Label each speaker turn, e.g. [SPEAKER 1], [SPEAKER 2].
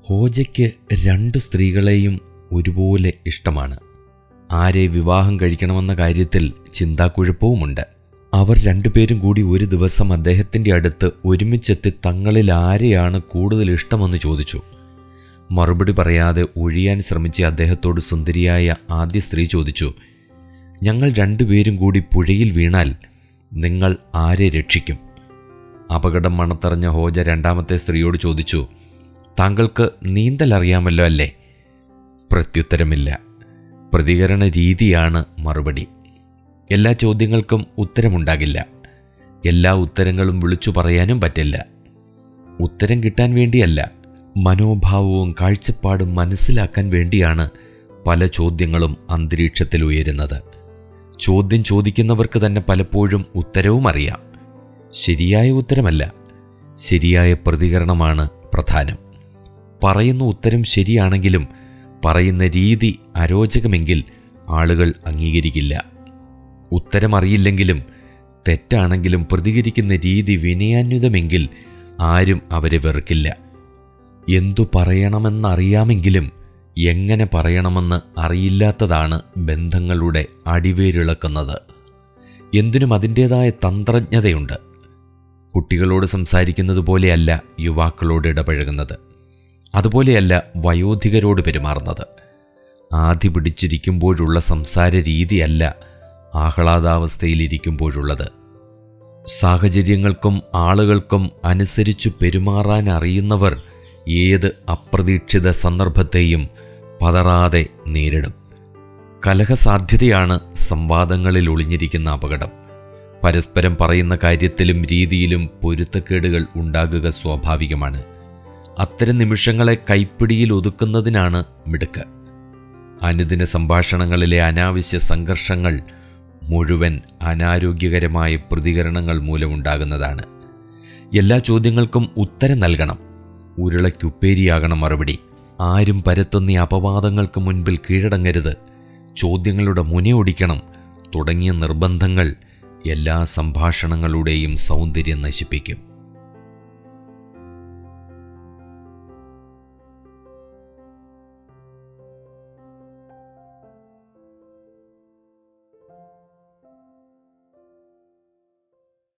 [SPEAKER 1] ഹോജയ്ക്ക് 2 സ്ത്രീകളെയും ഒരുപോലെ ഇഷ്ടമാണ്. ആരെ വിവാഹം കഴിക്കണമെന്ന കാര്യത്തിൽ ചിന്താക്കുഴപ്പവുമുണ്ട്. അവർ 2 പേരും കൂടി ഒരു ദിവസം അദ്ദേഹത്തിൻ്റെ അടുത്ത് ഒരുമിച്ചെത്തി തങ്ങളിൽ ആരെയാണ് കൂടുതൽ ഇഷ്ടമെന്ന് ചോദിച്ചു. മറുപടി പറയാതെ ഒഴിയാൻ ശ്രമിച്ച അദ്ദേഹത്തോട് സുന്ദരിയായ ആദ്യ സ്ത്രീ ചോദിച്ചു, ഞങ്ങൾ 2 പേരും കൂടി പുഴയിൽ വീണാൽ നിങ്ങൾ ആരെ രക്ഷിക്കും? അപകടം മണത്തറിഞ്ഞ ഹോജ 2ാമത്തെ സ്ത്രീയോട് ചോദിച്ചു, താങ്കൾക്ക് നീന്തൽ അറിയാമല്ലോ അല്ലേ? പ്രത്യുത്തരമില്ല. പ്രതികരണ രീതിയാണ് മറുപടി. എല്ലാ ചോദ്യങ്ങൾക്കും ഉത്തരമുണ്ടാകില്ല. എല്ലാ ഉത്തരങ്ങളും വിളിച്ചു പറയാനും പറ്റില്ല. ഉത്തരം കിട്ടാൻ വേണ്ടിയല്ല, മനോഭാവവും കാഴ്ചപ്പാടും മനസ്സിലാക്കാൻ വേണ്ടിയാണ് പല ചോദ്യങ്ങളും അന്തരീക്ഷത്തിൽ ഉയരുന്നത്. ചോദ്യം ചോദിക്കുന്നവർക്ക് തന്നെ പലപ്പോഴും ഉത്തരവും അറിയാം. ശരിയായ ഉത്തരമല്ല, ശരിയായ പ്രതികരണമാണ് പ്രധാനം. പറയുന്ന ഉത്തരം ശരിയാണെങ്കിലും പറയുന്ന രീതി അരോചകമെങ്കിൽ ആളുകൾ അംഗീകരിക്കില്ല. ഉത്തരമറിയില്ലെങ്കിലും തെറ്റാണെങ്കിലും പ്രതികരിക്കുന്ന രീതി വിനയാന്വിതമെങ്കിൽ ആരും അവരെ വെറുക്കില്ല. എന്തു പറയണമെന്നറിയാമെങ്കിലും എങ്ങനെ പറയണമെന്ന് അറിയില്ലാത്തതാണ് ബന്ധങ്ങളുടെ അടിവേരിളക്കുന്നത്. എന്തിനും അതിൻ്റേതായ തന്ത്രജ്ഞതയുണ്ട്. കുട്ടികളോട് സംസാരിക്കുന്നത് പോലെയല്ല യുവാക്കളോട് ഇടപഴകുന്നത്. അതുപോലെയല്ല വയോധികരോട് പെരുമാറുന്നത്. ആധി പിടിച്ചിരിക്കുമ്പോഴുള്ള സംസാര രീതിയല്ല ആഹ്ലാദാവസ്ഥയിലിരിക്കുമ്പോഴുള്ളത്. സാഹചര്യങ്ങൾക്കും ആളുകൾക്കും അനുസരിച്ചു പെരുമാറാൻ അറിയുന്നവർ ഏത് അപ്രതീക്ഷിത സന്ദർഭത്തെയും പതറാതെ നേരിടും. കലഹസാധ്യതയാണ് സംവാദങ്ങളിൽ ഒളിഞ്ഞിരിക്കുന്ന അപകടം. പരസ്പരം പറയുന്ന കാര്യത്തിലും രീതിയിലും പൊരുത്തക്കേടുകൾ ഉണ്ടാകുക സ്വാഭാവികമാണ്. അത്തരം നിമിഷങ്ങളെ കൈപ്പിടിയിൽ ഒതുക്കുന്നതിനാണ് മിടുക്ക്. അനുദിന സംഭാഷണങ്ങളിലെ അനാവശ്യ സംഘർഷങ്ങൾ മുഴുവൻ അനാരോഗ്യകരമായ പ്രതികരണങ്ങൾ മൂലമുണ്ടാകുന്നതാണ്. എല്ലാ ചോദ്യങ്ങൾക്കും ഉത്തരം നൽകണം. ഉരുളയ്ക്കുപ്പേരിയാകണം മറുപടി. ആരും പരത്തുന്ന അപവാദങ്ങൾക്ക് മുൻപിൽ കീഴടങ്ങരുത്. ചോദ്യങ്ങളുടെ മുനയൊടിക്കണം തുടങ്ങിയ നിർബന്ധങ്ങൾ എല്ലാ സംഭാഷണങ്ങളുടെയും സൗന്ദര്യം നശിപ്പിക്കും.